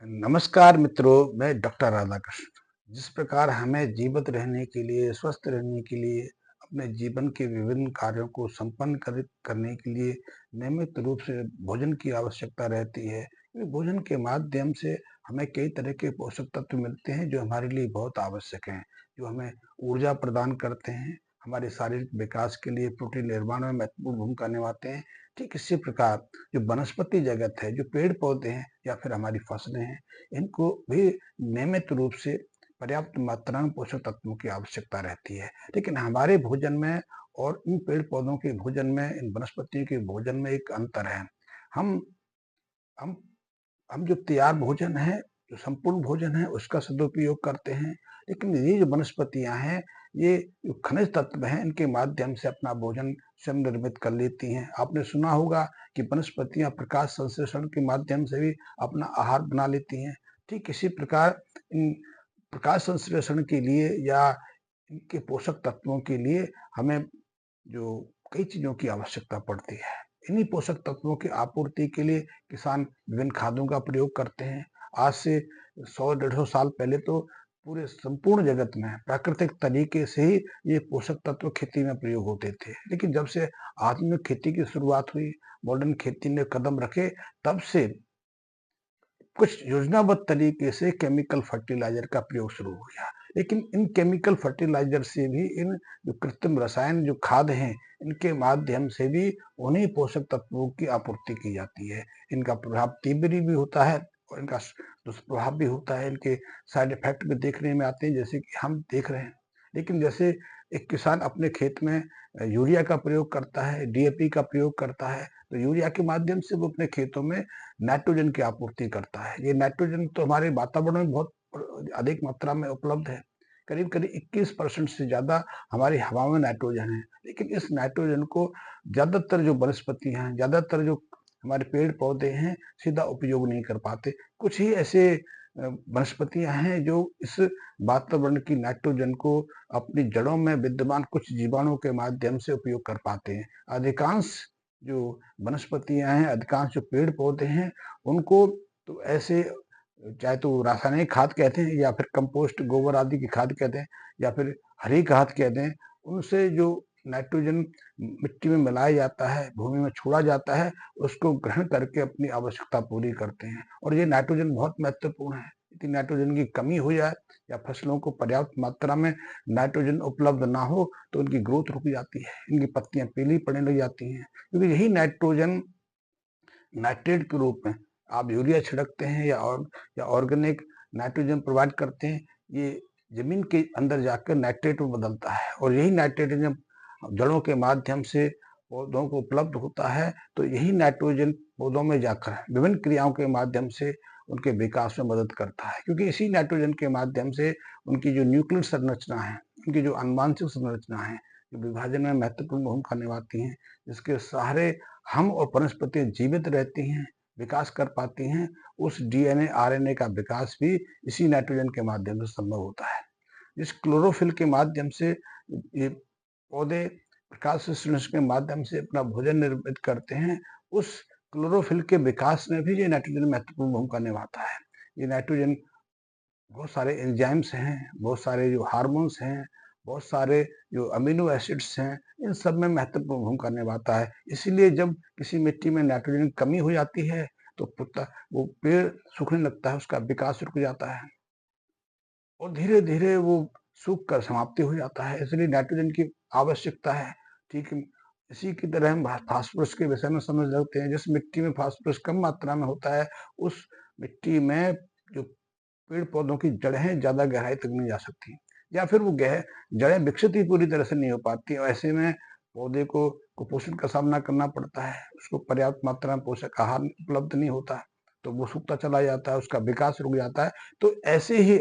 नमस्कार मित्रों, मैं डॉक्टर राधाकृष्ण। जिस प्रकार हमें जीवित रहने के लिए, स्वस्थ रहने के लिए, अपने जीवन के विभिन्न कार्यों को संपन्न करने के लिए नियमित रूप से भोजन की आवश्यकता रहती है। क्योंकि भोजन के माध्यम से हमें कई तरह के पोषक तत्व मिलते हैं जो हमारे लिए बहुत आवश्यक हैं, जो हमें ऊर्जा प्रदान करते हैं, हमारे शारीरिक विकास के लिए प्रोटीन निर्माण में महत्वपूर्ण भूमिका निभाते हैं। ठीक इसी प्रकार जो वनस्पति जगत है, जो पेड़-पौधे हैं या फिर हमारी फसलें हैं, इनको भी नियमित रूप से पर्याप्त मात्रा में पोषक तत्वों की आवश्यकता रहती है। लेकिन हमारे भोजन में और इन पेड़-पौधों के भोजन में, इन वनस्पतियों के भोजन में एक अंतर है। हम हम हम जो तैयार भोजन है, जो संपूर्ण भोजन है, उसका सदुपयोग करते हैं। लेकिन ये जो वनस्पतियाँ हैं, ये जो खनिज तत्व हैं, इनके माध्यम से अपना भोजन स्वयं निर्मित कर लेती हैं। आपने सुना होगा कि वनस्पतियाँ प्रकाश संश्लेषण के माध्यम से भी अपना आहार बना लेती हैं। ठीक इसी प्रकार इन प्रकाश संश्लेषण के लिए या इनके पोषक तत्वों के लिए हमें जो कई चीज़ों की आवश्यकता पड़ती है। इन्हीं पोषक तत्वों की आपूर्ति के लिए किसान विभिन्न खादों का प्रयोग करते हैं। आज से 100 डेढ़ 100 साल पहले तो पूरे संपूर्ण जगत में प्राकृतिक तरीके से ही ये पोषक तत्व खेती में प्रयोग होते थे। लेकिन जब से आधुनिक खेती की शुरुआत हुई, मॉडर्न खेती ने कदम रखे, तब से कुछ योजनाबद्ध तरीके से केमिकल फर्टिलाइज़र का प्रयोग शुरू हो गया। लेकिन इन केमिकल फर्टिलाइज़र से भी इन जो कृत्रिम रसायन जो खाद हैं, इनके माध्यम से भी उन्हीं पोषक तत्वों की आपूर्ति की जाती है। इनका प्रभाव तीव्र भी होता है और इनका दुष्प्रभाव भी होता है। इनके साइड इफ़ेक्ट भी देखने में आते हैं, जैसे कि हम देख रहे हैं। लेकिन जैसे एक किसान अपने खेत में यूरिया का प्रयोग करता है, डीएपी का प्रयोग करता है, तो यूरिया के माध्यम से वो अपने खेतों में नाइट्रोजन की आपूर्ति करता है। ये नाइट्रोजन तो हमारे वातावरण में बहुत अधिक मात्रा में उपलब्ध है। करीब-करीब 21% से ज़्यादा हमारी हवा में नाइट्रोजन है। लेकिन इस नाइट्रोजन को ज़्यादातर जो वनस्पतियाँ हैं, ज़्यादातर जो हमारे पेड़-पौधे हैं, सीधा उपयोग नहीं कर पाते। कुछ ही ऐसे वनस्पतियाँ हैं जो इस वातावरण की नाइट्रोजन को अपनी जड़ों में विद्यमान कुछ जीवाणुओं के माध्यम से उपयोग कर पाते हैं। अधिकांश जो वनस्पतियाँ हैं, अधिकांश जो पेड़-पौधे हैं, उनको तो ऐसे चाहे तो रासायनिक खाद कहते हैं या फिर कंपोस्ट गोबर आदि की खाद कहते हैं या फिर हरी खाद कहते हैं, उनसे जो नाइट्रोजन मिट्टी में मिलाया जाता है, भूमि में छोड़ा जाता है, उसको ग्रहण करके अपनी आवश्यकता पूरी करते हैं। और ये नाइट्रोजन बहुत महत्वपूर्ण है। यदि नाइट्रोजन की कमी हो जाए या फसलों को पर्याप्त मात्रा में नाइट्रोजन उपलब्ध ना हो, तो उनकी ग्रोथ रुक जाती है, इनकी पत्तियाँ पीली पड़ने लग जाती हैं। क्योंकि यही नाइट्रोजन नाइट्रेट के रूप में आप यूरिया छिड़कते हैं या ऑर्गेनिक नाइट्रोजन प्रोवाइड करते हैं, ये ज़मीन के अंदर जाकर नाइट्रेट में बदलता है और यही नाइट्रोजन जब जड़ों के माध्यम से पौधों को उपलब्ध होता है, तो यही नाइट्रोजन पौधों में जाकर विभिन्न क्रियाओं के माध्यम से उनके विकास में मदद करता है। क्योंकि इसी नाइट्रोजन के माध्यम से उनकी जो न्यूक्लियर संरचना है, उनकी जो आनुवांशिक संरचना है, जो विभाजन में महत्वपूर्ण भूमिका निभाती हैं, जिसके सहारे हम और वनस्पतियाँ जीवित रहती हैं, विकास कर पाती हैं, उस डीएनए, आरएनए का विकास भी इसी नाइट्रोजन के माध्यम से संभव होता है। इस क्लोरोफिल के माध्यम से ये पौधे प्रकाश संश्लेषण के माध्यम से अपना भोजन निर्मित करते हैं। उस क्लोरोफिल के विकास में भी ये नाइट्रोजन महत्वपूर्ण भूमिका निभाता है। ये नाइट्रोजन बहुत सारे एंजाइम्स हैं, बहुत सारे जो हार्मोन्स हैं, बहुत सारे जो अमीनो एसिड्स हैं, इन सब में महत्वपूर्ण भूमिका निभाता है। इसीलिए जब किसी मिट्टी में नाइट्रोजन की कमी हो जाती है, तो वो पेड़ सूखने लगता है, उसका विकास रुक जाता है और धीरे-धीरे वो सूख कर समाप्ति हो जाता है। इसलिए नाइट्रोजन की आवश्यकता है। ठीक है, इसी की तरह हम फास्फोरस के विषय में समझ सकते हैं। जिस मिट्टी में फास्फोरस कम मात्रा में होता है, उस मिट्टी में जो पेड़-पौधों की जड़ें ज़्यादा गहराई तक नहीं जा सकती या फिर वो जड़ें विकसित ही पूरी तरह से नहीं हो पाती और ऐसे में पौधे को कुपोषण का सामना करना पड़ता है। उसको पर्याप्त मात्रा में पोषक आहार उपलब्ध नहीं होता, तो वो सूखता चला जाता है, उसका विकास रुक जाता है। तो ऐसे ही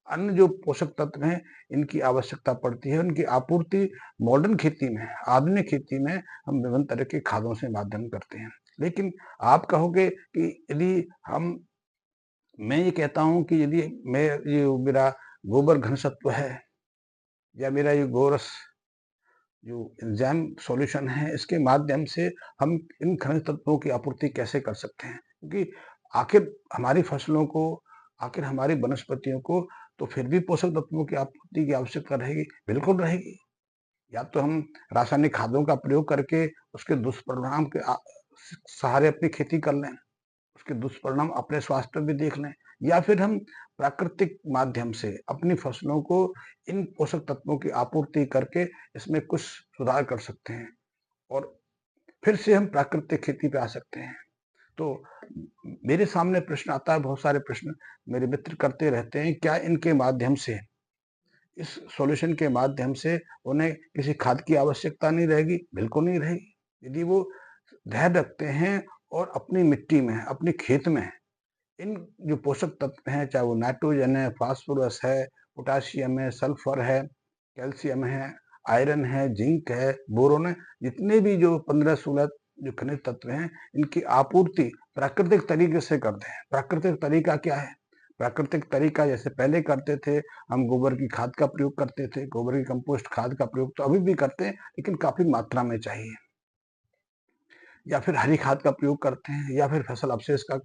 अन्य जो पोषक तत्व हैं, इनकी आवश्यकता पड़ती है। उनकी आपूर्ति मॉडर्न खेती में, आधुनिक खेती में हम विभिन्न तरह के खादों से माध्यम करते हैं। लेकिन आप कहोगे कि यदि हम मैं ये कहता हूँ कि यदि मैं ये मेरा गोबर घनसत्व है या मेरा ये गोरस जो एंजाइम सॉल्यूशन है, इसके माध्यम से हम इन खनिज तत्वों की आपूर्ति कैसे कर सकते हैं? क्योंकि आखिर हमारी फसलों को आखिर हमारी वनस्पतियों को तो फिर भी पोषक तत्वों की आपूर्ति की आवश्यकता रहेगी, बिल्कुल रहेगी। या तो हम रासायनिक खादों का प्रयोग करके उसके दुष्परिणाम के सहारे अपनी खेती कर लें, उसके दुष्परिणाम अपने स्वास्थ्य पे भी देख लें, या फिर हम प्राकृतिक माध्यम से अपनी फसलों को इन पोषक तत्वों की आपूर्ति करके इसमें कुछ सुधार कर सकते हैं और फिर से हम प्राकृतिक खेती पे आ सकते हैं। तो मेरे सामने प्रश्न आता है, बहुत सारे प्रश्न मेरे मित्र करते रहते हैं, क्या इनके माध्यम से, इस सॉल्यूशन के माध्यम से उन्हें किसी खाद की आवश्यकता नहीं रहेगी? बिल्कुल नहीं रहेगी। यदि वो धैर्य रखते हैं और अपनी मिट्टी में, अपने खेत में इन जो पोषक तत्व हैं, चाहे वो नाइट्रोजन है, फास्फोरस है, पोटाशियम है, सल्फर है, कैल्शियम है, आयरन है, जिंक है, बोरोन है, जितने भी जो 15-16 जो खनिज तत्व हैं, इनकी आपूर्ति प्राकृतिक तरीके से करते हैं। प्राकृतिक तरीका क्या है? प्राकृतिक तरीका जैसे पहले करते थे, हम गोबर की खाद का प्रयोग करते थे, गोबर की कंपोस्ट खाद का प्रयोग तो अभी भी करते हैं, लेकिन काफी मात्रा में चाहिए। या फिर हरी खाद का प्रयोग करते हैं, या फिर फसल अवशेष का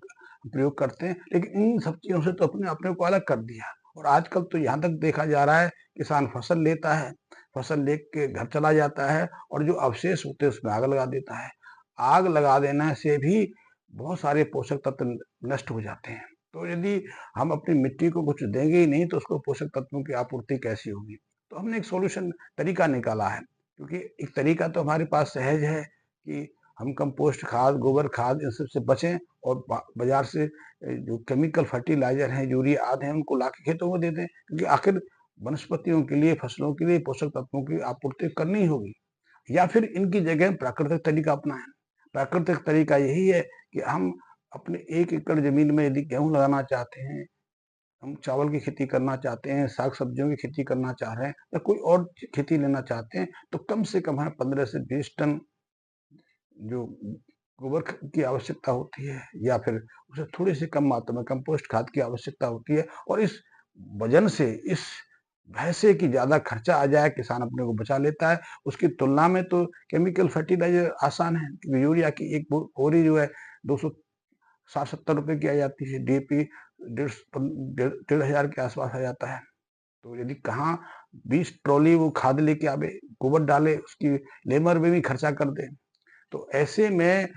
प्रयोग करते हैं, लेकिन इन सब चीजों से तो अपने अपने को अलग कर दिया। और आजकल तो यहाँ तक देखा जा रहा है, किसान फसल लेता है, फसल लेके घर चला जाता है और जो अवशेष होते हैं उसमें आग लगा देता है। आग लगा देने से भी बहुत सारे पोषक तत्व नष्ट हो जाते हैं। तो यदि हम अपनी मिट्टी को कुछ देंगे ही नहीं तो उसको पोषक तत्वों की आपूर्ति कैसी होगी? तो हमने एक सॉल्यूशन तरीका निकाला है, क्योंकि एक तरीका तो हमारे पास सहज है कि हम कंपोस्ट खाद, गोबर खाद इन सब से बचें और बाजार से जो केमिकल फर्टिलाइजर हैं, यूरिया आदि हैं, उनको लाके खेतों में दे दें, क्योंकि आखिर वनस्पतियों के लिए, फसलों के लिए पोषक तत्वों की आपूर्ति करनी ही होगी। या फिर इनकी जगह प्राकृतिक तरीका अपनाएं। प्राकृतिक तरीका यही है कि हम अपने 1 एकड़ जमीन में यदि गेहूं लगाना चाहते हैं, हम चावल की खेती करना चाहते हैं, साग सब्जियों की खेती करना चाह रहे हैं, या कोई और खेती लेना चाहते हैं, तो कम से कम हमें 15 से 20 टन जो गोबर की आवश्यकता होती है, या फिर उसे थोड़ी सी कम मात्रा में कंपोस्ट खाद की आवश्यकता होती है। और इस वजन से, इस भय से कि ज्यादा खर्चा आ जाए, किसान अपने को बचा लेता है। उसकी तुलना में तो केमिकल फर्टिलाइजर आसान है, क्योंकि यूरिया की एक बोरी जो है 260-70 रुपए की आ जाती है, डीएपी 1,500 के आसपास आ जाता है। तो यदि कहाँ 20 ट्रॉली वो खाद लेके आवे, गोबर डाले, उसकी लेबर में भी खर्चा कर दे, तो ऐसे में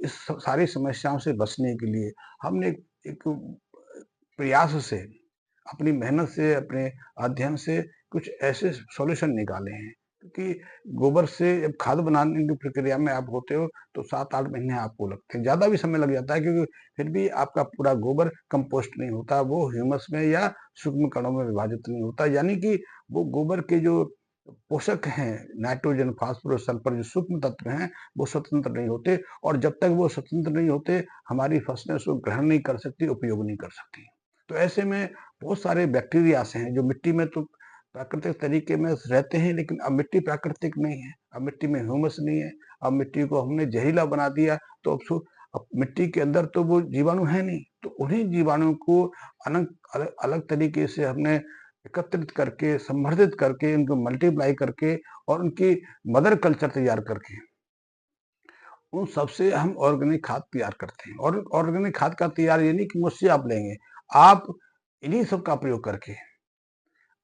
इस सारी समस्याओं से बचने के लिए हमने एक प्रयास से, अपनी मेहनत से, अपने अध्ययन से कुछ ऐसे सॉल्यूशन निकाले हैं। क्योंकि गोबर से जब खाद बनाने की प्रक्रिया में आप होते हो तो 7-8 महीने आपको लगते हैं, ज़्यादा भी समय लग जाता है, क्योंकि फिर भी आपका पूरा गोबर कंपोस्ट नहीं होता, वो ह्यूमस में या सूक्ष्म कणों में विभाजित नहीं होता। यानी कि वो गोबर के जो पोषक हैं, नाइट्रोजन, फास्फोरस, सल्फर, जो सूक्ष्म तत्व हैं, वो स्वतंत्र नहीं होते, और जब तक वो स्वतंत्र नहीं होते, हमारी फसलें उसको ग्रहण नहीं कर सकती, उपयोग नहीं कर सकती। तो ऐसे में बहुत सारे बैक्टीरियास हैं जो मिट्टी में तो प्राकृतिक तरीके में रहते हैं, लेकिन अब मिट्टी प्राकृतिक नहीं है, अब मिट्टी में ह्यूमस नहीं है, अब मिट्टी को हमने जहरीला बना दिया, तो अब मिट्टी के अंदर तो वो जीवाणु है नहीं, तो उन्हीं जीवाणुओं को अलग अलग तरीके से हमने एकत्रित करके, संवर्धित करके, इनको मल्टीप्लाई करके और उनकी मदर कल्चर तैयार करके उन सबसे हम ऑर्गेनिक खाद तैयार करते हैं। और ऑर्गेनिक खाद का तैयार ये नहीं कि मुझसे आप लेंगे, आप इन्हीं सब का प्रयोग करके,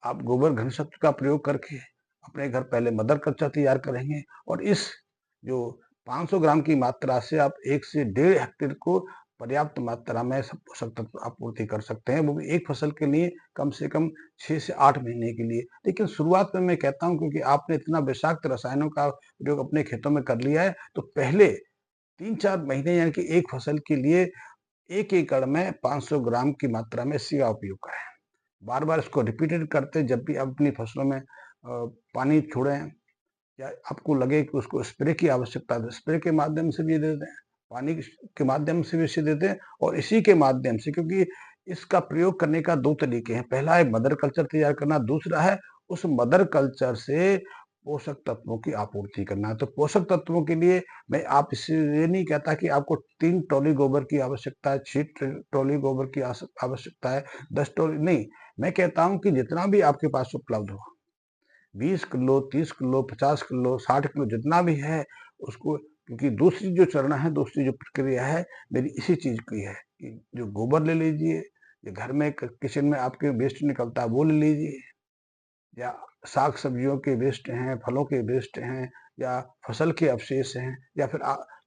आप गोबर घन शक्ति का प्रयोग करके अपने घर पहले मदर कल्चर तैयार करेंगे, और इस जो 500 ग्राम की मात्रा से आप 1 से 1.5 हेक्टेयर को पर्याप्त मात्रा में सब पोषक तत्व आपूर्ति कर सकते हैं, वो भी एक फसल के लिए कम से कम 6 से 8 महीने के लिए। लेकिन शुरुआत में मैं कहता हूँ, क्योंकि आपने इतना विषाक्त रसायनों का प्रयोग अपने खेतों में कर लिया है, तो पहले 3-4 महीने यानी कि एक फसल के लिए 1 एकड़ में 500 ग्राम की मात्रा में इसी का उपयोग करें। बार-बार इसको रिपीटेड करते, जब भी आप अपनी फसलों में पानी छोड़ें, या आपको लगे कि उसको स्प्रे की आवश्यकता है, तो स्प्रे के माध्यम से भी दे दें, पानी के माध्यम से भी इसे दे दें, और इसी के माध्यम से, क्योंकि इसका प्रयोग करने का 2 तरीके हैं। पहला है मदर कल्चर तैयार करना, दूसरा है उस मदर कल्चर से पोषक तत्वों की आपूर्ति करना। तो पोषक तत्वों के लिए मैं आप इससे ये नहीं कहता कि आपको 3 ट्रॉली गोबर की आवश्यकता है, 6 ट्रॉली गोबर की आवश्यकता है, 10 ट्रॉली नहीं। मैं कहता हूँ कि जितना भी आपके पास उपलब्ध हो, 20 किलो, 30 किलो, 50 किलो, 60 किलो, जितना भी है उसको, क्योंकि दूसरी जो चरण है, दूसरी जो प्रक्रिया है मेरी इसी चीज की है कि जो गोबर ले लीजिए, ये घर में किचन में आपके वेस्ट निकलता है वो ले लीजिए, या साग सब्जियों के वेस्ट हैं, फलों के वेस्ट हैं, या फसल के अवशेष हैं, या फिर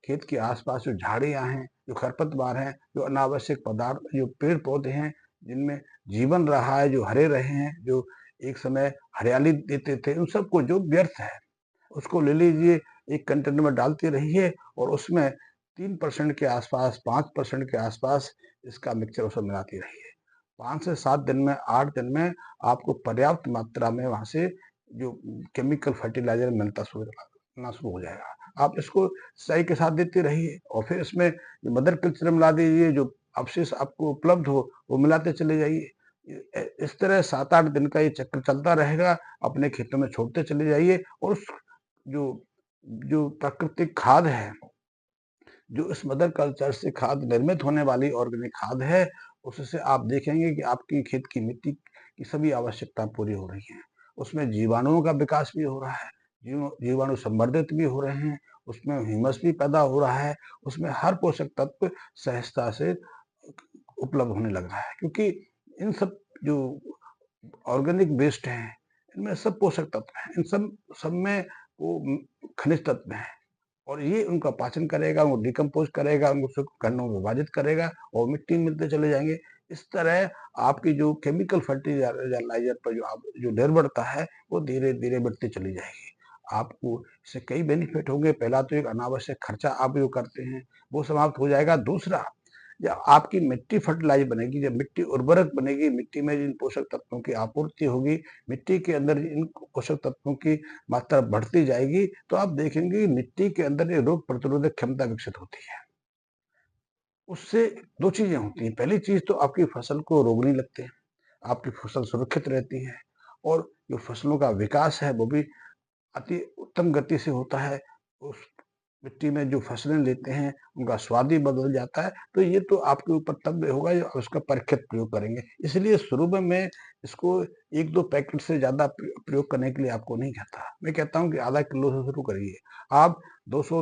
खेत के आसपास जो झाड़ियाँ हैं, जो खरपतवार हैं, जो अनावश्यक पदार्थ, जो पेड़ पौधे हैं जिनमें जीवन रहा है, जो हरे रहे हैं, जो एक समय हरियाली देते थे, उन सबको जो व्यर्थ है उसको ले लीजिए, एक कंटेनर में डालते रहिए और उसमें 3% के आसपास, 5% के आसपास इसका मिक्सचर उसमें मिलाते रहिए। 5 से 7 दिन में, 8 दिन में आपको पर्याप्त मात्रा में वहाँ से जो केमिकल फर्टिलाइज़र मिलना शुरू हो जाएगा। आप इसको सिंचाई के साथ देते रहिए और फिर इसमें मदर कल्चर मिला दीजिए, जो अवशेष आपको उपलब्ध हो, वो मिलाते चले जाइए। इस तरह 7-8 दिन का ये चक्र चलता रहेगा, अपने खेतों में छोड़ते चले जाइए और उस जो जो प्राकृतिक खाद है, जो इस मदर कल्चर से खाद निर्मित होने वाली ऑर्गेनिक खाद है, उससे आप देखेंगे कि आपकी खेत की मिट्टी की सभी आवश्यकता पूरी हो रही हैं। उसमें जीवाणुओं का विकास भी हो रहा है, जीवाणु संवर्धित भी हो रहे हैं, उसमें ह्यूमस भी पैदा हो रहा है, उसमें हर पोषक तत्व सहजता से उपलब्ध होने लग रहा है, क्योंकि इन सब जो ऑर्गेनिक वेस्ट हैं, इनमें सब पोषक तत्व हैं, इन सब में वो खनिज तत्व हैं और ये उनका पाचन करेगा, वो डिकम्पोज़ करेगा, उनको सूक्ष्म कणों में विभाजित करेगा और मिट्टी में मिलते चले जाएँगे। इस तरह आपकी जो केमिकल फर्टिलाइज़र पर जो निर्भरता है, वो धीरे-धीरे बढ़ती चली जाएगी। आपको इससे कई बेनिफिट होंगे। पहला तो एक अनावश्यक खर्चा आप जो करते हैं, वो समाप्त हो जाएगा। दूसरा, जब आपकी मिट्टी फर्टिलाइज बनेगी, जब मिट्टी उर्वरक बनेगी, मिट्टी में जिन पोषक तत्वों की आपूर्ति होगी, मिट्टी के अंदर इन पोषक तत्वों की मात्रा बढ़ती जाएगी, तो आप देखेंगे मिट्टी के अंदर एक रोग प्रतिरोधक क्षमता विकसित होती है। उससे 2 चीज़ें होती हैं। पहली चीज़ तो आपकी फसल को रोग नहीं लगते हैं, आपकी फसल सुरक्षित रहती है और जो फसलों का विकास है, वो भी अति उत्तम गति से होता है। उस मिट्टी में जो फसलें लेते हैं, उनका स्वाद ही बदल जाता है। तो ये तो आपके ऊपर तब होगा जब आप उसका परीक्षित प्रयोग करेंगे। इसलिए शुरू में मैं इसको 1-2 पैकेट से ज़्यादा प्रयोग करने के लिए आपको नहीं कहता। मैं कहता हूँ कि आधा किलो से शुरू करिए। आप 200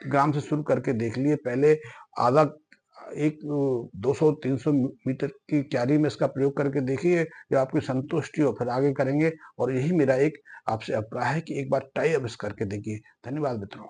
ग्राम से शुरू करके देख लिए। पहले आधा एक 200-300 मीटर की क्यारी में इसका प्रयोग करके देखिए, जब आपकी संतुष्टि हो फिर आगे करेंगे और यही मेरा एक आपसे अभिप्राय है कि एक बार ट्राई अवश्य करके देखिए। धन्यवाद मित्रों।